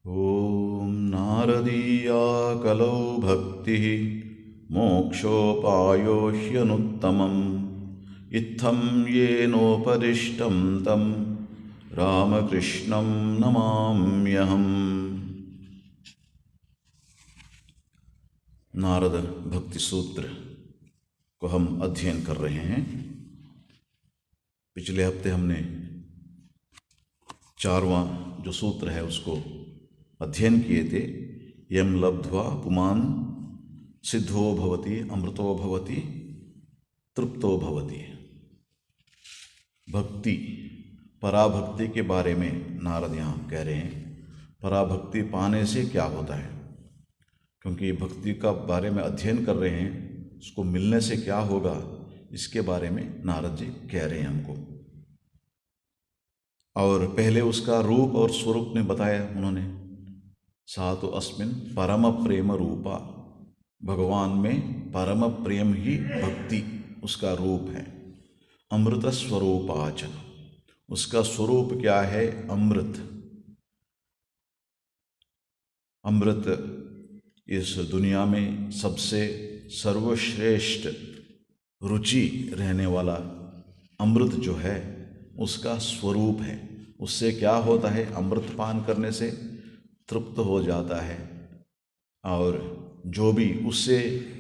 ॐ नारदीया कलौ भक्तिः मोक्षोपायो ह्यनुत्तमम् इत्थं येनोपदिष्टं तं रामकृष्णं नमाम्यहम्। नारद भक्ति सूत्र को हम अध्ययन कर रहे हैं। पिछले हफ्ते हमने 4वां जो सूत्र है उसको अध्ययन किए थे। यम लब्ध्वा पुमान् सिद्धो भवति अमृतो भवति तृप्तो भवति। भक्ति पराभक्ति के बारे में नारद यहाँ कह रहे हैं। पराभक्ति पाने से क्या होता है, क्योंकि भक्ति का बारे में अध्ययन कर रहे हैं, उसको मिलने से क्या होगा इसके बारे में नारद जी कह रहे हैं हमको। और पहले उसका रूप और स्वरूप ने बताया उन्होंने। सा तो अस्मिन परम प्रेम रूपा, भगवान में परम प्रेम ही भक्ति उसका रूप है। अमृत स्वरूपाचन, उसका स्वरूप क्या है? अमृत। अमृत इस दुनिया में सबसे सर्वश्रेष्ठ रुचि रहने वाला अमृत जो है उसका स्वरूप है। उससे क्या होता है? अमृत पान करने से तृप्त हो जाता है, और जो भी उससे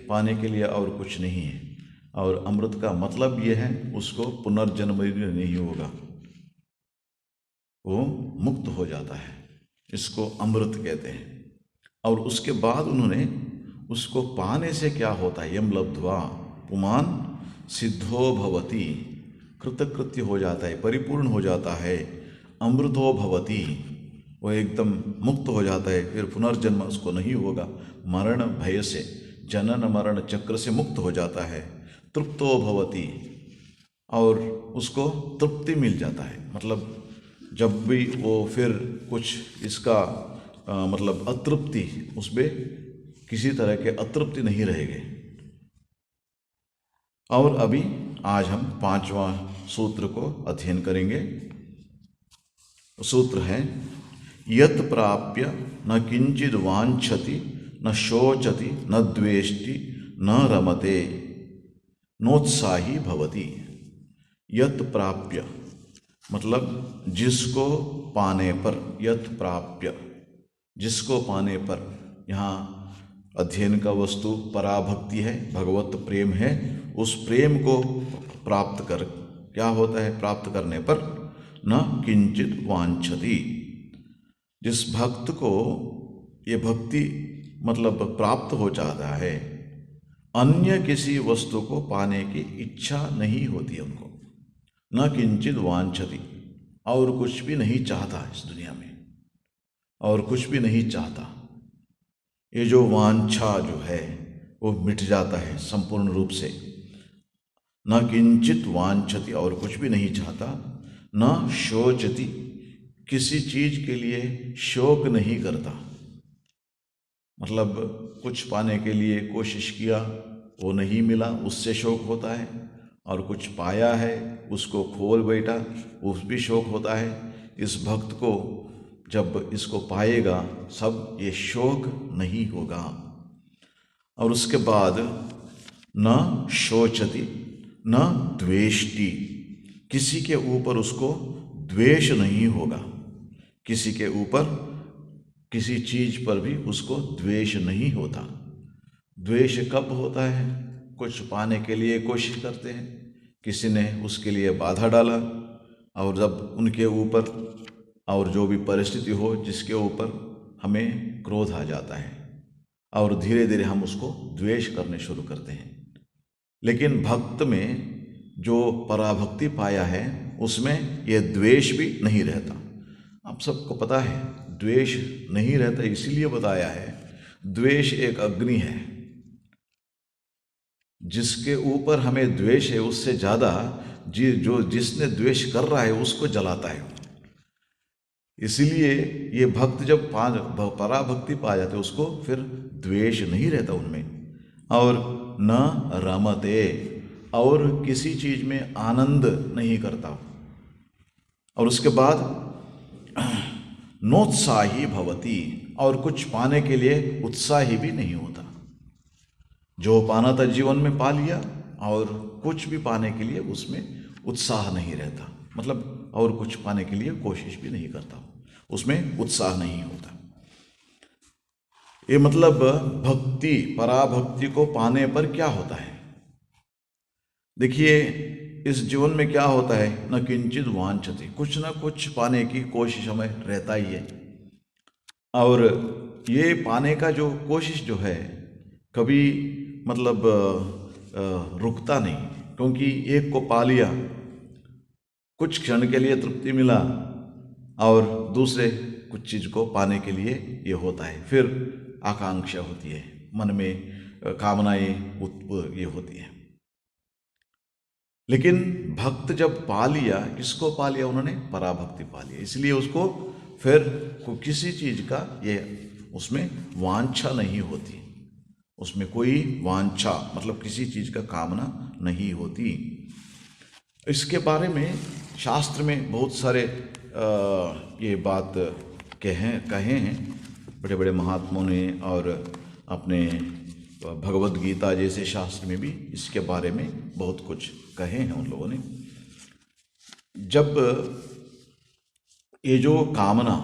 पाने के लिए और कुछ नहीं है। और अमृत का मतलब ये है उसको पुनर्जन्म नहीं होगा, वो मुक्त हो जाता है, इसको अमृत कहते हैं। और उसके बाद उन्होंने उसको पाने से क्या होता है? यम लब्ध्वा पुमान् सिद्धो भवति, कृतकृत्य हो जाता है, परिपूर्ण हो जाता है। अमृतो भवति, वो एकदम मुक्त हो जाता है, फिर पुनर्जन्म उसको नहीं होगा। मरण भय से, जनन मरण चक्र से मुक्त हो जाता है। तृप्तो भवति, और उसको तृप्ति मिल जाता है। मतलब जब भी वो फिर कुछ इसका मतलब अतृप्ति, उसमें किसी तरह के अतृप्ति नहीं रहेगी। और अभी आज हम 5वां सूत्र को अध्ययन करेंगे। सूत्र है यत् प्राप्य न किंचिद वांछति न शोचति न द्वेष्टि न रमते नोत्साही भवति। यत् प्राप्य मतलब जिसको पाने पर, यत् प्राप्य जिसको पाने पर। यहाँ अध्ययन का वस्तु पराभक्ति है, भगवत प्रेम है। उस प्रेम को प्राप्त कर क्या होता है? प्राप्त करने पर न किंचित वांछति, जिस भक्त को ये भक्ति मतलब प्राप्त हो जाता है, अन्य किसी वस्तु को पाने की इच्छा नहीं होती उनको। न किंचित वांछति, और कुछ भी नहीं चाहता इस दुनिया में, और कुछ भी नहीं चाहता। ये जो वांछा जो है वो मिट जाता है संपूर्ण रूप से। न किंचित वांछति, और कुछ भी नहीं चाहता। न शोचति, किसी चीज के लिए शोक नहीं करता। मतलब कुछ पाने के लिए कोशिश किया, वो नहीं मिला, उससे शोक होता है। और कुछ पाया है, उसको खोल बैठा, उस भी शोक होता है। इस भक्त को जब इसको पाएगा सब ये शोक नहीं होगा। और उसके बाद न शोचति न द्वेष्टि, किसी के ऊपर उसको द्वेष नहीं होगा। किसी के ऊपर, किसी चीज पर भी उसको द्वेष नहीं होता। द्वेष कब होता है? कुछ पाने के लिए कोशिश करते हैं, किसी ने उसके लिए बाधा डाला, और जब उनके ऊपर और जो भी परिस्थिति हो जिसके ऊपर हमें क्रोध आ जाता है, और धीरे धीरे हम उसको द्वेष करने शुरू करते हैं। लेकिन भक्त में जो पराभक्ति पाया है उसमें ये द्वेष भी नहीं रहता। आप सबको पता है द्वेष नहीं रहता, इसीलिए बताया है द्वेष एक अग्नि है। जिसके ऊपर हमें द्वेष है उससे ज़्यादा जिसने द्वेष कर रहा है उसको जलाता है। इसीलिए ये भक्त जब पराभक्ति पा जाते उसको फिर द्वेष नहीं रहता उनमें। और न रमते, और किसी चीज में आनंद नहीं करता। और उसके बाद नोत्साही भवति, और कुछ पाने के लिए उत्साही भी नहीं होता। जो पाना था जीवन में पा लिया, और कुछ भी पाने के लिए उसमें उत्साह नहीं रहता, मतलब और कुछ पाने के लिए कोशिश भी नहीं करता, उसमें उत्साह नहीं होता। ये मतलब भक्ति, पराभक्ति को पाने पर क्या होता है। देखिए, इस जीवन में क्या होता है, न किंचित वांछति, कुछ न कुछ पाने की कोशिश हमें रहता ही है। और ये पाने का जो कोशिश जो है कभी मतलब रुकता नहीं, क्योंकि एक को पा लिया, कुछ क्षण के लिए तृप्ति मिला, और दूसरे कुछ चीज़ को पाने के लिए ये होता है, फिर आकांक्षा होती है, मन में कामनाएं ये होती है। लेकिन भक्त जब पा लिया, किसको पा लिया उन्होंने, पराभक्ति पा लिया, इसलिए उसको फिर किसी चीज़ का ये उसमें वांछा नहीं होती, उसमें कोई वांछा मतलब किसी चीज़ का कामना नहीं होती। इसके बारे में शास्त्र में बहुत सारे ये बात कहे हैं बड़े बड़े महात्माओं ने, और अपने भगवद गीता जैसे शास्त्र में भी इसके बारे में बहुत कुछ कहे हैं उन लोगों ने। जब ये जो कामना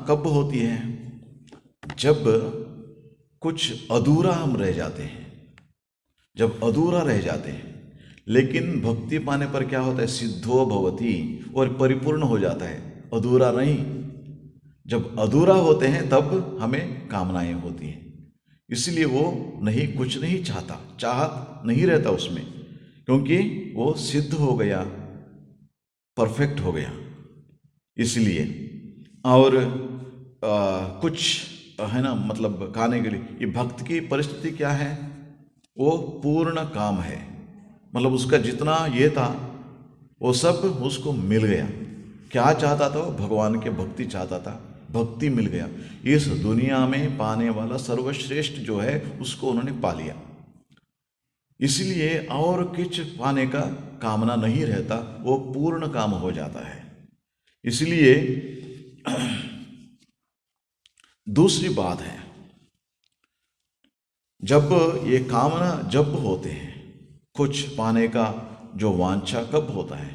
कब होती है, जब कुछ अधूरा हम रह जाते हैं, जब अधूरा रह जाते हैं। लेकिन भक्ति पाने पर क्या होता है, सिद्धो भवति, और परिपूर्ण हो जाता है, अधूरा नहीं। जब अधूरा होते हैं तब हमें कामनाएं होती हैं, इसलिए वो कुछ नहीं चाहता, चाहत नहीं रहता उसमें, क्योंकि वो सिद्ध हो गया, परफेक्ट हो गया इसलिए। और कुछ है ना, मतलब खाने के लिए, ये भक्त की परिस्थिति क्या है, वो पूर्ण काम है, मतलब उसका जितना ये था वो सब उसको मिल गया। क्या चाहता था वो, भगवान के भक्ति चाहता था, भक्ति मिल गया। इस दुनिया में पाने वाला सर्वश्रेष्ठ जो है उसको उन्होंने पा लिया, इसलिए और कुछ पाने का कामना नहीं रहता, वो पूर्ण काम हो जाता है। इसलिए दूसरी बात है, जब ये कामना जब होते हैं, कुछ पाने का जो वांछा कब होता है,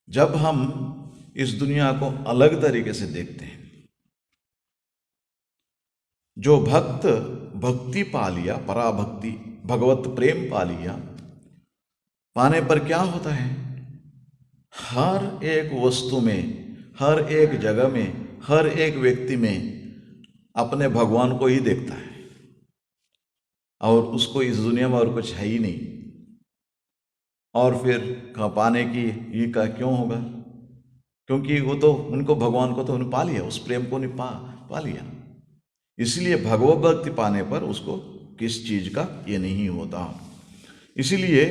जब हम इस दुनिया को अलग तरीके से देखते हैं। जो भक्त भक्ति पा लिया, पराभक्ति भगवत प्रेम पा लिया, पाने पर क्या होता है, हर एक वस्तु में, हर एक जगह में, हर एक व्यक्ति में अपने भगवान को ही देखता है, और उसको इस दुनिया में और कुछ है ही नहीं। और फिर पाने की ये का क्यों होगा, क्योंकि वो तो उनको, भगवान को तो उन्होंने पा लिया, उस प्रेम को उन्हें पा लिया। इसलिए भगवत भक्ति पाने पर उसको किस चीज का ये नहीं होता। इसीलिए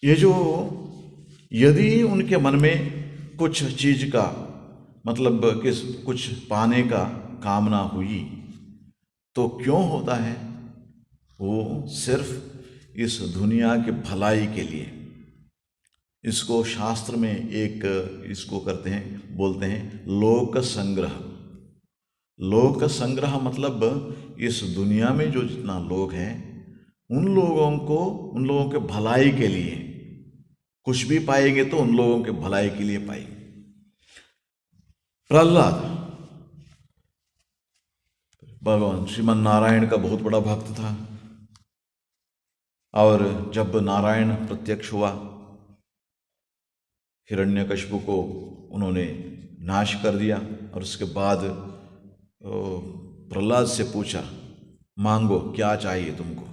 ये जो, यदि उनके मन में कुछ चीज का मतलब कुछ पाने का कामना हुई, तो क्यों होता है, वो सिर्फ इस दुनिया के भलाई के लिए। इसको शास्त्र में इसको करते हैं, बोलते हैं लोक संग्रह। लोक संग्रह मतलब इस दुनिया में जो जितना लोग हैं, उन लोगों के भलाई के लिए कुछ भी पाएंगे तो उन लोगों के भलाई के लिए पाएंगे। प्रहलाद भगवान श्रीमन नारायण का बहुत बड़ा भक्त था, और जब नारायण प्रत्यक्ष हुआ, हिरण्यकशिपु को उन्होंने नाश कर दिया, और उसके बाद प्रहलाद से पूछा, मांगो क्या चाहिए तुमको।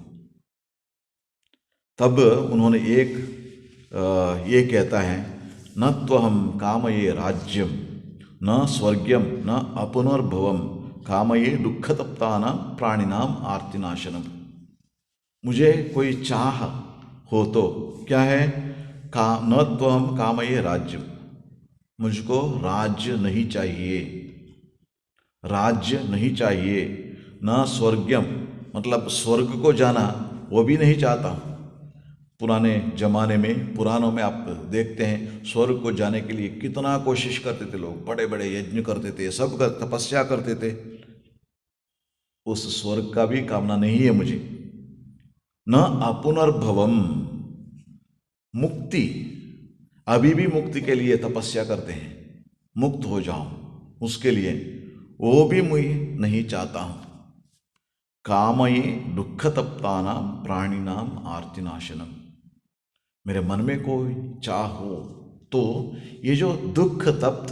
तब उन्होंने ये कहता है, न त्वहम कामये राज्यम न स्वर्ग्यम न अपनर्भवम कामये दुःखतप्तानां प्राणिनाम आर्तिनाशनम। मुझे कोई चाह हो तो क्या है, न त्वहम कामये राज्यम, मुझको राज्य नहीं चाहिए, राज्य नहीं चाहिए, न स्वर्गम मतलब स्वर्ग को जाना वो भी नहीं चाहता हूँ, पुराने जमाने में, पुराणों में आप देखते हैं स्वर्ग को जाने के लिए कितना कोशिश करते थे लोग, बड़े बड़े यज्ञ करते थे, सब तपस्या करते थे। उस स्वर्ग का भी कामना नहीं है मुझे। न अपुनर्भवम, मुक्ति, अभी भी मुक्ति के लिए तपस्या करते हैं, मुक्त हो जाऊं, उसके लिए वो भी मैं नहीं चाहता हूं। कामये दुख तप्तानाम प्राणिनाम आर्तिनाशनम, मेरे मन में कोई चाह हो तो ये जो दुख तप्त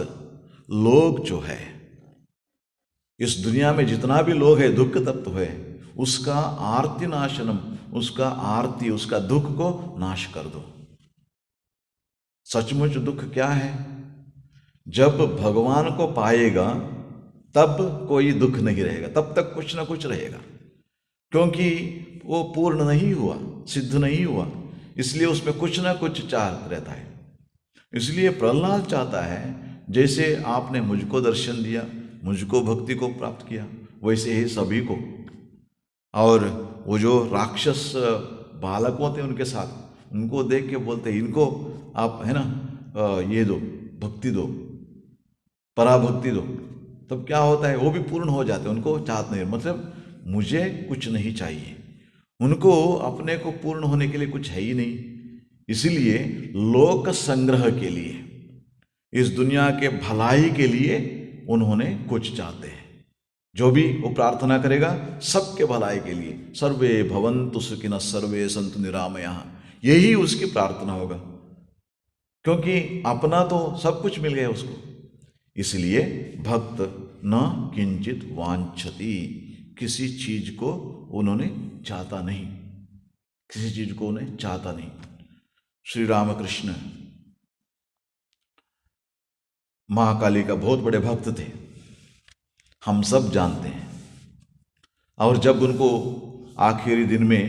लोग जो है, इस दुनिया में जितना भी लोग है दुख तप्त है, उसका आर्ति नाशनम, उसका आरती, उसका दुख को नाश कर दो। सचमुच दुख क्या है? जब भगवान को पाएगा तब कोई दुख नहीं रहेगा, तब तक कुछ ना कुछ रहेगा, क्योंकि वो पूर्ण नहीं हुआ, सिद्ध नहीं हुआ, इसलिए उसमें कुछ ना कुछ चाह रहता है। इसलिए प्रहलाद चाहता है जैसे आपने मुझको दर्शन दिया, मुझको भक्ति को प्राप्त किया, वैसे ही सभी को। और वो जो राक्षस बालक होते हैं उनके साथ, उनको देख के बोलते हैं इनको आप है ना ये दो, भक्ति दो, पराभक्ति दो, तब क्या होता है वो भी पूर्ण हो जाते हैं। उनको चाहते नहीं, मतलब मुझे कुछ नहीं चाहिए, उनको अपने को पूर्ण होने के लिए कुछ है ही नहीं। इसलिए लोक संग्रह के लिए, इस दुनिया के भलाई के लिए उन्होंने कुछ चाहते हैं। जो भी वो प्रार्थना करेगा सबके भलाई के लिए, सर्वे भवन्तु सुखिनः सर्वे सन्तु निरामयाः, यही उसकी प्रार्थना होगा, क्योंकि अपना तो सब कुछ मिल गया उसको। इसलिए भक्त न किंचित वांछति, किसी चीज को उन्होंने चाहता नहीं, किसी चीज को उन्हें चाहता नहीं। श्री रामकृष्ण महाकाली का बहुत बड़े भक्त थे, हम सब जानते हैं। और जब उनको आखिरी दिन में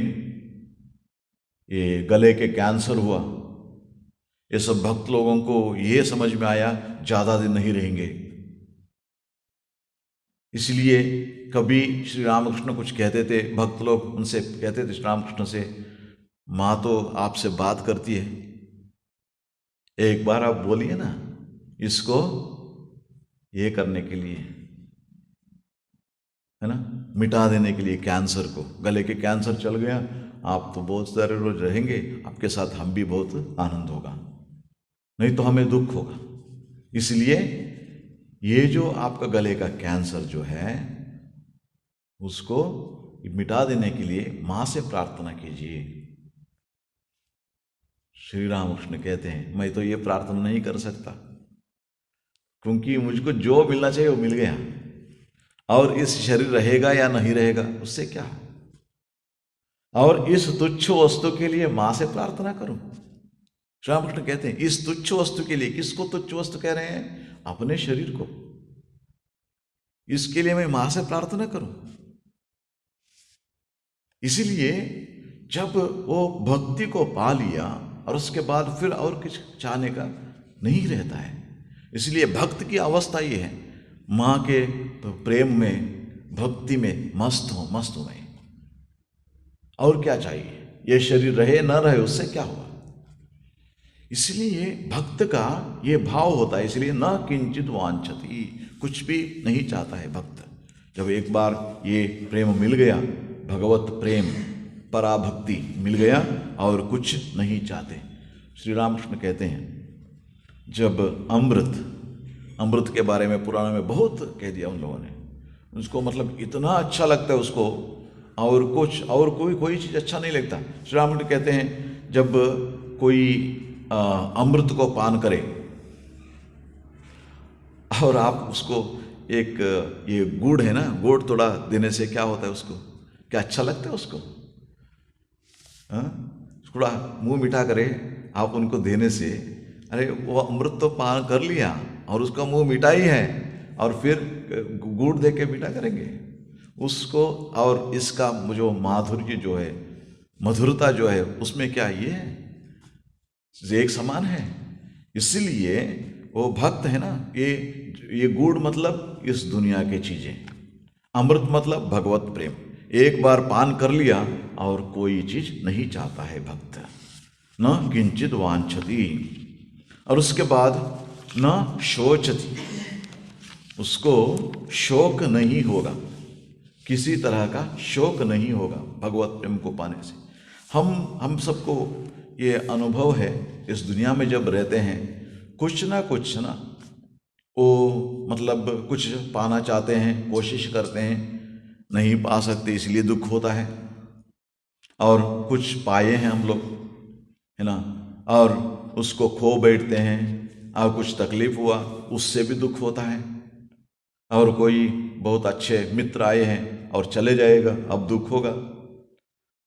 ये गले के कैंसर हुआ, ये सब भक्त लोगों को ये समझ में आया ज़्यादा दिन नहीं रहेंगे, इसलिए कभी श्री रामकृष्ण कुछ कहते थे, भक्त लोग उनसे कहते थे श्री रामकृष्ण से, माँ तो आपसे बात करती है, एक बार आप बोलिए ना इसको ये करने के लिए, है ना, मिटा देने के लिए कैंसर को। गले के कैंसर चल गया, आप तो बहुत सारे रोज रहेंगे, आपके साथ हम भी बहुत आनंद होगा, नहीं तो हमें दुख होगा। इसलिए ये जो आपका गले का कैंसर जो है उसको मिटा देने के लिए माँ से प्रार्थना कीजिए। श्री रामकृष्ण कहते हैं मैं तो ये प्रार्थना नहीं कर सकता, क्योंकि मुझको जो मिलना चाहिए वो मिल गया, और इस शरीर रहेगा या नहीं रहेगा उससे क्या, और इस तुच्छ वस्तु के लिए माँ से प्रार्थना करूं। श्री रामकृष्ण कहते हैं इस तुच्छ वस्तु के लिए, किसको तुच्छ वस्तु कह रहे हैं? अपने शरीर को, इसके लिए मैं माँ से प्रार्थना करूं। इसीलिए जब वो भक्ति को पा लिया और उसके बाद फिर और कुछ चाहने का नहीं रहता है। इसलिए भक्त की अवस्था ये है, माँ के प्रेम में, भक्ति में मस्त हूँ मैं, और क्या चाहिए? ये शरीर रहे न रहे उससे क्या हुआ? इसलिए भक्त का ये भाव होता है, इसलिए न किंचित वांछति, कुछ भी नहीं चाहता है भक्त। जब एक बार ये प्रेम मिल गया, भगवत प्रेम, पराभक्ति मिल गया, और कुछ नहीं चाहते। श्री रामकृष्ण कहते हैं जब अमृत के बारे में पुराण में बहुत कह दिया उन लोगों ने, उसको मतलब इतना अच्छा लगता है उसको, और कुछ और कोई चीज़ अच्छा नहीं लगता। श्री रामकृष्ण कहते हैं जब कोई अमृत को पान करे और आप उसको एक ये गुड़ है ना, गुड़ थोड़ा देने से क्या होता है, उसको क्या अच्छा लगता है उसको, थोड़ा मुंह मीठा करे आप उनको देने से, अरे वो अमृत तो पान कर लिया और उसका मुंह मीठा ही है, और फिर गुड़ दे के मीठा करेंगे उसको, और इसका जो माधुर्य जो है, मधुरता जो है, उसमें क्या ये है, एक समान है। इसलिए वो भक्त है ना, ये गुड़ मतलब इस दुनिया के चीजें, अमृत मतलब भगवत प्रेम, एक बार पान कर लिया और कोई चीज नहीं चाहता है भक्त। न किंचित वांछति, और उसके बाद न शोचति, उसको शोक नहीं होगा, किसी तरह का शोक नहीं होगा भगवत प्रेम को पाने से। हम सबको ये अनुभव है, इस दुनिया में जब रहते हैं कुछ ना वो मतलब कुछ पाना चाहते हैं, कोशिश करते हैं, नहीं पा सकते इसलिए दुख होता है, और कुछ पाए हैं हम लोग, है ना, और उसको खो बैठते हैं और कुछ तकलीफ हुआ उससे भी दुख होता है, और कोई बहुत अच्छे मित्र आए हैं और चले जाएगा अब दुख होगा,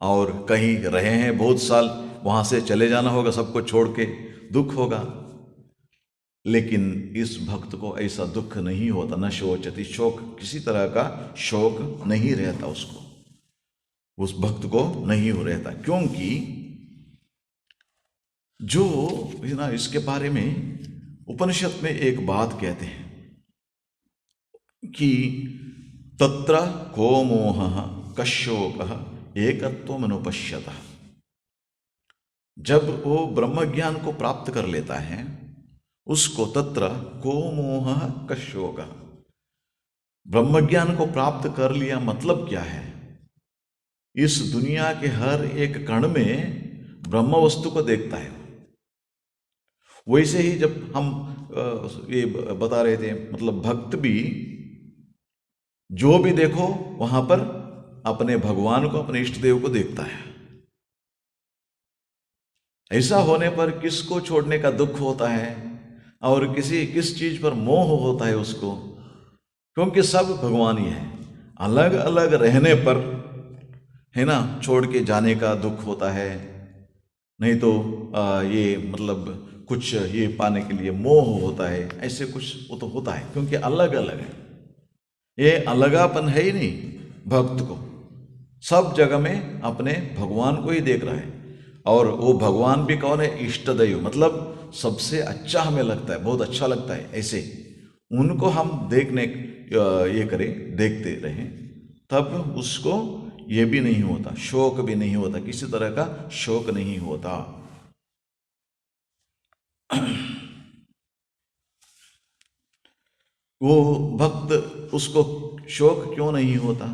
और कहीं रहे हैं बहुत साल वहाँ से चले जाना होगा सबको छोड़ के, दुख होगा। लेकिन इस भक्त को ऐसा दुख नहीं होता, न शोचति, शोक, किसी तरह का शोक नहीं रहता उसको, उस भक्त को नहीं हो रहता, क्योंकि जो है ना, इसके बारे में उपनिषद में एक बात कहते हैं कि तत्र को मोहः कशोकः एकत्वमनुपश्यतः। जब वो ब्रह्म ज्ञान को प्राप्त कर लेता है उसको तत्र को मोहः कशोकः, ब्रह्म ज्ञान को प्राप्त कर लिया मतलब क्या है, इस दुनिया के हर एक कण में ब्रह्म वस्तु को देखता है। वैसे ही जब हम ये बता रहे थे, मतलब भक्त भी जो भी देखो वहां पर अपने भगवान को, अपने इष्ट देव को देखता है। ऐसा होने पर किसको छोड़ने का दुख होता है और किस चीज पर मोह होता है उसको, क्योंकि सब भगवान ही है। अलग अलग रहने पर, है ना, छोड़ के जाने का दुख होता है, नहीं तो ये मतलब कुछ ये पाने के लिए मोह होता है, ऐसे कुछ वो तो होता है, क्योंकि अलग अलग है। ये अलगापन है ही नहीं भक्त को, सब जगह में अपने भगवान को ही देख रहा है। और वो भगवान भी कौन है, इष्ट दैव, मतलब सबसे अच्छा हमें लगता है, बहुत अच्छा लगता है, ऐसे उनको हम देखने ये करें, देखते रहें, तब उसको ये भी नहीं होता, शोक भी नहीं होता, किसी तरह का शोक नहीं होता। वो भक्त, उसको शोक क्यों नहीं होता,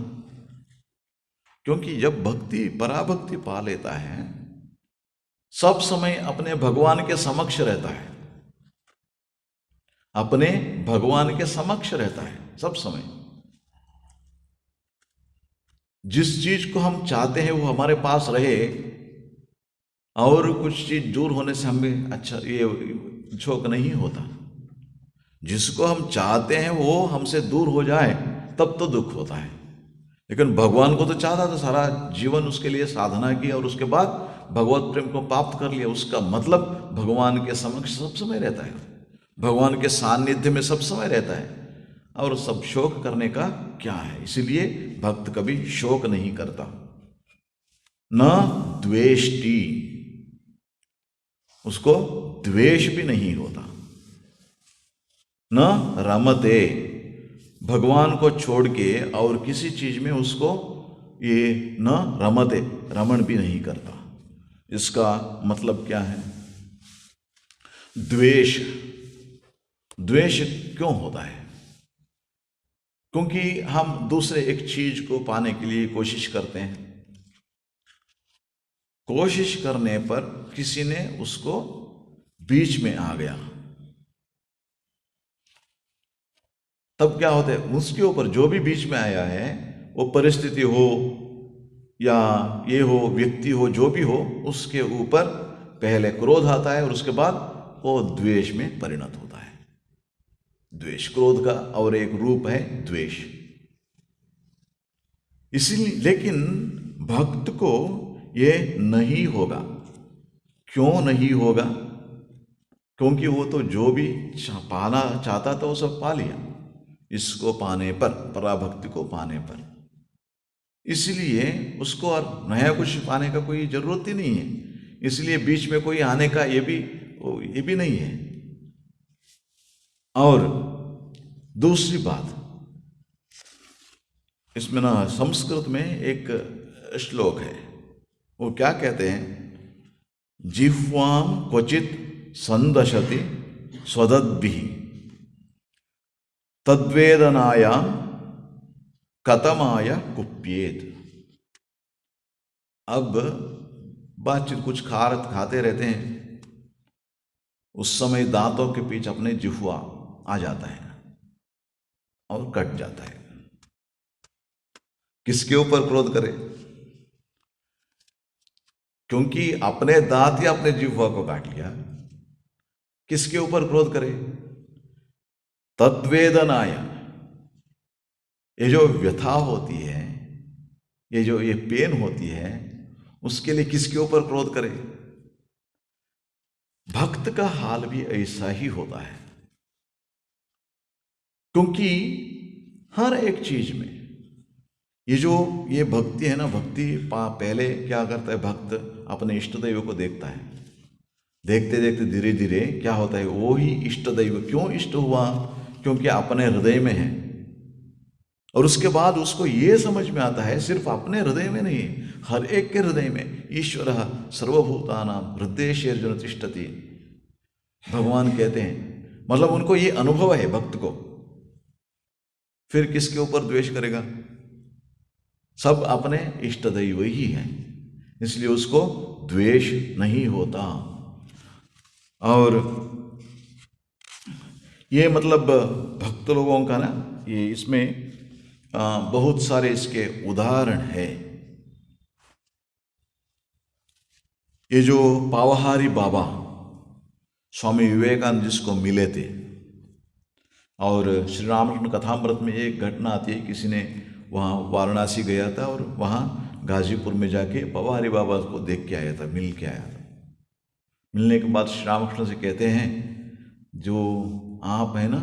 क्योंकि जब भक्ति पराभक्ति पा लेता है सब समय अपने भगवान के समक्ष रहता है, अपने भगवान के समक्ष रहता है सब समय। जिस चीज को हम चाहते हैं वो हमारे पास रहे, और कुछ चीज दूर होने से हमें अच्छा ये शोक नहीं होता। जिसको हम चाहते हैं वो हमसे दूर हो जाए तब तो दुख होता है। लेकिन भगवान को तो चाहता था, सारा जीवन उसके लिए साधना की और उसके बाद भगवत प्रेम को प्राप्त कर लिया, उसका मतलब भगवान के समक्ष सब समय रहता है, भगवान के सानिध्य में सब समय रहता है, और सब शोक करने का क्या है। इसीलिए भक्त कभी शोक नहीं करता। न द्वेष्टि, उसको द्वेष भी नहीं होता। न रमते, भगवान को छोड़ के और किसी चीज में उसको ये न रमते, रमण भी नहीं करता। इसका मतलब क्या है, द्वेष, द्वेष क्यों होता है, क्योंकि हम दूसरे एक चीज को पाने के लिए कोशिश करते हैं, कोशिश करने पर किसी ने उसको बीच में आ गया, तब क्या होता है, उसके ऊपर जो भी बीच में आया है, वो परिस्थिति हो या ये हो, व्यक्ति हो, जो भी हो, उसके ऊपर पहले क्रोध आता है और उसके बाद वो द्वेष में परिणत होता है। द्वेष क्रोध का और एक रूप है द्वेष। इसीलिए लेकिन भक्त को ये नहीं होगा। क्यों नहीं होगा, क्योंकि वो तो जो भी पाना चाहता था वो सब पा लिया, इसको पाने पर, पराभक्ति को पाने पर। इसलिए उसको और नया कुछ पाने का कोई जरूरत ही नहीं है, इसलिए बीच में कोई आने का ये भी नहीं है। और दूसरी बात, इसमें ना संस्कृत में एक श्लोक है, वो क्या कहते हैं, जिह्वाम क्वचित संदशति स्वदद्भिः तद्वेदनायां कतमाय कुप्येत। अब बातचीत कुछ खाते रहते हैं, उस समय दांतों के बीच अपने जिह्वा आ जाता है और कट जाता है। किसके ऊपर क्रोध करे? क्योंकि अपने दांत या अपने जिह्वा को काट लिया, किसके ऊपर क्रोध करे? तद्वेदनाय, ये जो व्यथा होती है, ये पेन होती है, उसके लिए किसके ऊपर क्रोध करे? भक्त का हाल भी ऐसा ही होता है, क्योंकि हर एक चीज में ये भक्ति है ना, भक्ति पहले क्या करता है, भक्त अपने इष्ट दैव को देखता है, देखते देखते धीरे धीरे क्या होता है, वो ही इष्ट दैव क्यों इष्ट हुआ? क्योंकि अपने हृदय में है। और उसके बाद उसको ये समझ में आता है सिर्फ अपने हृदय में नहीं, हर एक के हृदय में ईश्वरः सर्वभूतानां हृदयेषु तिष्ठति, भगवान कहते हैं। मतलब उनको ये अनुभव है भक्त को, फिर किसके ऊपर द्वेष करेगा? सब अपने इष्ट दैव ही है, इसलिए उसको द्वेष नहीं होता। और ये मतलब भक्त लोगों का ना, ये इसमें बहुत सारे इसके उदाहरण है। ये जो पावहारी बाबा स्वामी विवेकानंद जिसको मिले थे, और श्री रामकृष्ण कथामृत में एक घटना आती है, किसी ने वहाँ वाराणसी गया था और वहाँ गाजीपुर में जाके पावहारी बाबा को देख के आया था, मिल के आया था। मिलने के बाद श्री रामकृष्ण से कहते हैं, जो आप है ना,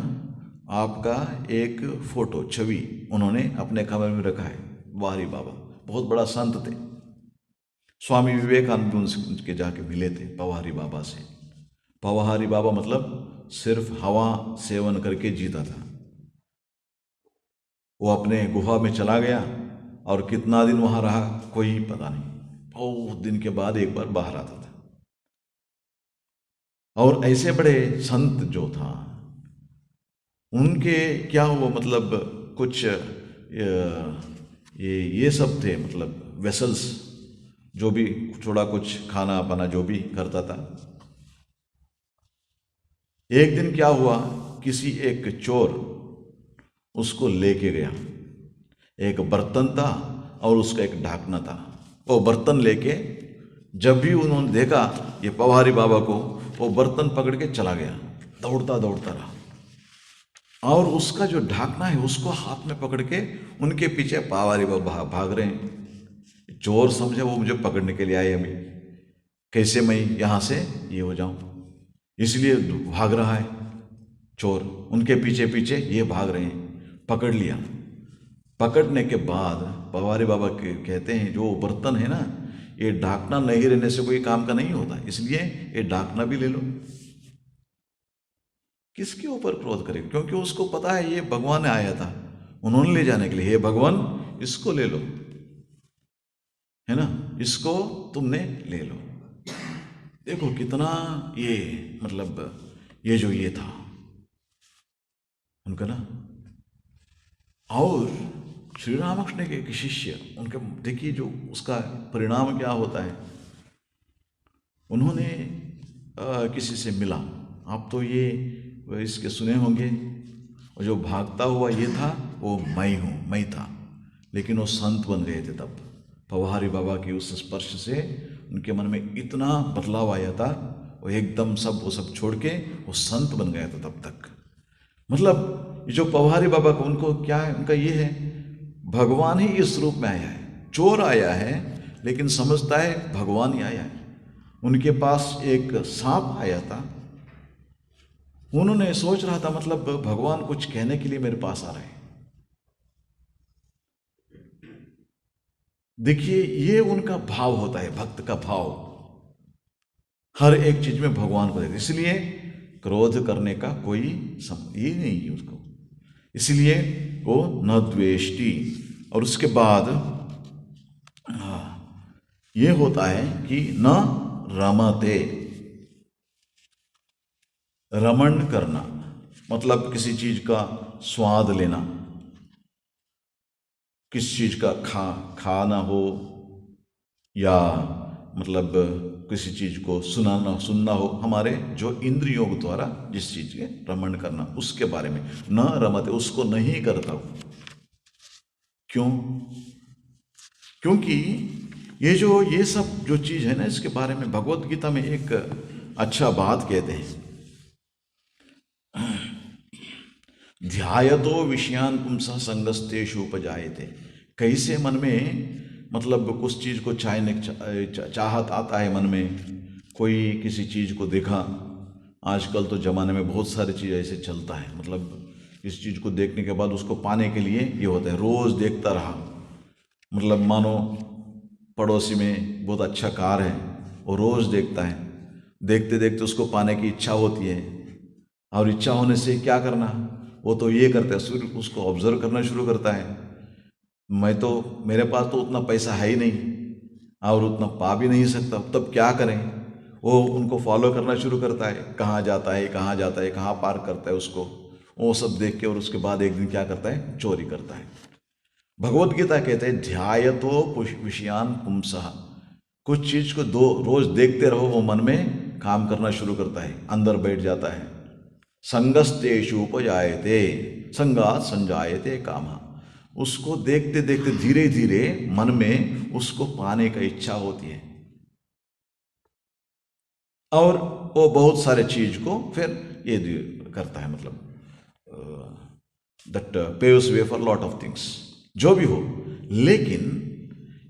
आपका एक फोटो छवि उन्होंने अपने कमरे में रखा है। पावहारी बाबा बहुत बड़ा संत थे, स्वामी विवेकानंद उनके जाके मिले थे पावहारी बाबा से। पावहारी बाबा मतलब सिर्फ हवा सेवन करके जीता था। वो अपने गुफा में चला गया और कितना दिन वहां रहा कोई पता नहीं, बहुत दिन के बाद एक बार बाहर आता था। और ऐसे बड़े संत जो था, उनके क्या हुआ, मतलब कुछ ये सब थे, मतलब वेसल्स, जो भी थोड़ा कुछ खाना पाना जो भी करता था। एक दिन क्या हुआ, किसी एक चोर उसको लेके गया। एक बर्तन था और उसका एक ढाकना था। वो बर्तन लेके जब भी उन्होंने देखा ये पावहारी बाबा को, वो बर्तन पकड़ के चला गया, दौड़ता दौड़ता रहा, और उसका जो ढाकना है उसको हाथ में पकड़ के उनके पीछे पावहारी बाबा भाग रहे हैं। चोर समझे वो मुझे पकड़ने के लिए आए, हमें कैसे मैं यहाँ से ये हो जाऊं, इसलिए भाग रहा है चोर, उनके पीछे पीछे ये भाग रहे हैं। पकड़ लिया। पकड़ने के बाद पावहारी बाबा कहते हैं, जो बर्तन है ना, ये ढाकना नहीं रहने से कोई काम का नहीं होता, इसलिए ये ढाकना भी ले लो। किसके ऊपर क्रोध करेगा? क्योंकि उसको पता है ये भगवान ने आया था उन्होंने ले जाने के लिए, हे भगवान इसको ले लो, है ना, इसको तुमने ले लो। देखो कितना ये मतलब ये जो ये था उनका ना। और श्री रामकृष्ण के एक शिष्य, उनके देखिए जो उसका परिणाम क्या होता है। उन्होंने किसी से मिला, आप तो ये इसके सुने होंगे, और जो भागता हुआ ये था वो मैं था, लेकिन वो संत बन गए थे तब। पावहारी बाबा की उस स्पर्श से उनके मन में इतना बदलाव आया था, वो एकदम वो सब छोड़ के वो संत बन गया था तब तक। मतलब जो पावहारी बाबा को, उनको क्या है, उनका ये है, भगवान ही इस रूप में आया है। चोर आया है लेकिन समझता है भगवान ही आया है। उनके पास एक सांप आया था, उन्होंने सोच रहा था मतलब भगवान कुछ कहने के लिए मेरे पास आ रहे हैं। देखिए ये उनका भाव होता है, भक्त का भाव, हर एक चीज में भगवान को देखते, इसलिए क्रोध करने का कोई ये नहीं है उसको, इसलिए वो न द्वेष्टि। और उसके बाद ये होता है कि न रमते, रमण करना मतलब किसी चीज का स्वाद लेना, किस चीज का खाना हो, या मतलब किसी चीज को सुनना हो, हमारे जो इंद्रियों द्वारा जिस चीज के रमण करना, उसके बारे में। न रमते, उसको नहीं करता हूं। क्यों? क्योंकि ये सब जो चीज है ना, इसके बारे में भगवत गीता में एक अच्छा बात कहते हैं, ध्यायतो विषयान पुंसा संगस्तेषु उपजायते। कैसे मन में मतलब कुछ चीज को चाहत आता है मन में, कोई किसी चीज को देखा, आजकल तो जमाने में बहुत सारी चीज ऐसे चलता है, मतलब इस चीज को देखने के बाद उसको पाने के लिए ये होता है, रोज देखता रहा। मतलब मानो पड़ोसी में बहुत अच्छा कार है, वो रोज देखता है, देखते देखते उसको पाने की इच्छा होती है, और इच्छा होने से क्या करना, वो तो ये करता है, उसको ऑब्जर्व करना शुरू करता है। मेरे पास तो उतना पैसा है ही नहीं और उतना पा भी नहीं सकता, तब क्या करें? वो उनको फॉलो करना शुरू करता है, कहाँ जाता है, कहाँ जाता है, कहाँ पार्क करता है उसको, वो सब देख के, और उसके बाद एक दिन क्या करता है, चोरी करता है। भगवत गीता कहते हैं ध्यायतो विषयान पुंसः, कुछ चीज को रोज देखते रहो, वो मन में काम करना शुरू करता है, अंदर बैठ जाता है। संगस्तेषु उपजायते, संगात संजायते कामा, उसको देखते देखते धीरे धीरे मन में उसको पाने का इच्छा होती है, और वो बहुत सारे चीज को फिर ये करता है, मतलब that paves way for lot of things, जो भी हो। लेकिन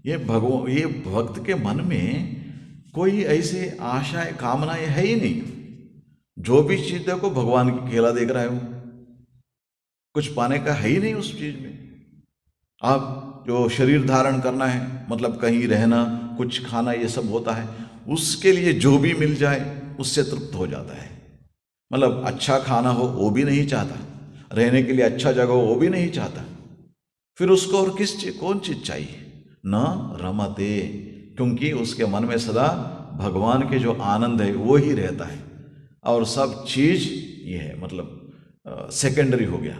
ये भक्त के मन में कोई ऐसी आशाएं कामनाएं है ही नहीं। जो भी चीज देखो भगवान की खेला देख रहा है, वो कुछ पाने का है ही नहीं उस चीज में। आप जो शरीर धारण करना है, मतलब कहीं रहना, कुछ खाना, ये सब होता है, उसके लिए जो भी मिल जाए उससे तृप्त हो जाता है। मतलब अच्छा खाना हो वो भी नहीं चाहता, रहने के लिए अच्छा जगह हो वो भी नहीं चाहता, फिर उसको और कौन चीज चाहिए? न रमते, क्योंकि उसके मन में सदा भगवान के जो आनंद है वो ही रहता है, और सब चीज ये है, मतलब सेकेंडरी हो गया,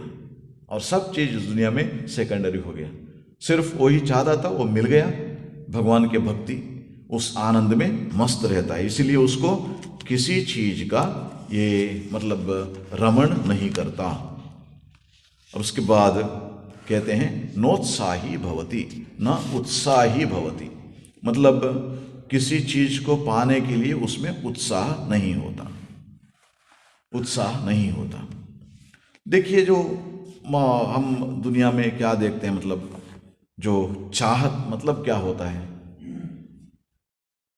और सब चीज इस दुनिया में सेकेंडरी हो गया। सिर्फ वही चाहता था, वो मिल गया, भगवान के भक्ति, उस आनंद में मस्त रहता है, इसलिए उसको किसी चीज का ये मतलब रमण नहीं करता। और उसके बाद कहते हैं नोत्साही भवति, न उत्साही भवति, मतलब किसी चीज को पाने के लिए उसमें उत्साह नहीं होता, उत्साह नहीं होता। देखिए जो हम दुनिया में क्या देखते हैं, मतलब जो चाहत, मतलब क्या होता है,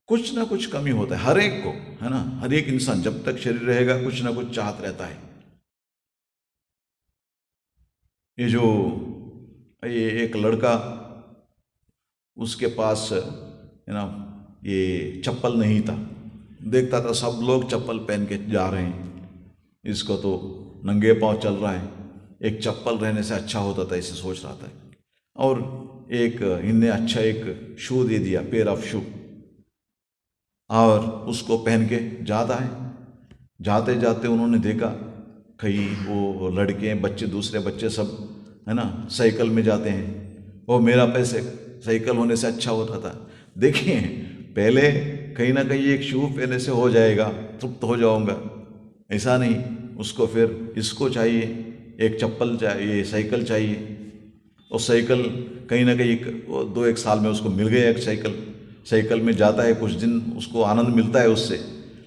कुछ ना कुछ कमी होता है हर एक को, है ना। हर एक इंसान जब तक शरीर रहेगा कुछ ना कुछ चाहत रहता है। ये एक लड़का, उसके पास है ना ये चप्पल नहीं था, देखता था सब लोग चप्पल पहन के जा रहे हैं, इसको तो नंगे पांव चल रहा है, एक चप्पल रहने से अच्छा होता था, इसे सोच रहा था। और एक इनने अच्छा एक शू दे दिया, पेयर ऑफ शू, और उसको पहन के जाता है। जाते जाते उन्होंने देखा कहीं वो लड़के बच्चे, दूसरे बच्चे सब है ना साइकिल में जाते हैं, वो मेरा पैसे साइकिल होने से अच्छा होता था। देखिए पहले कहीं ना कहीं एक शू पहने से हो जाएगा, तृप्त हो जाऊंगा, ऐसा नहीं, उसको फिर इसको चाहिए, एक चप्पल चाहिए, साइकिल चाहिए। और साइकिल कहीं ना कहीं 2-1 साल में उसको मिल गया एक साइकिल, साइकिल में जाता है, कुछ दिन उसको आनंद मिलता है उससे,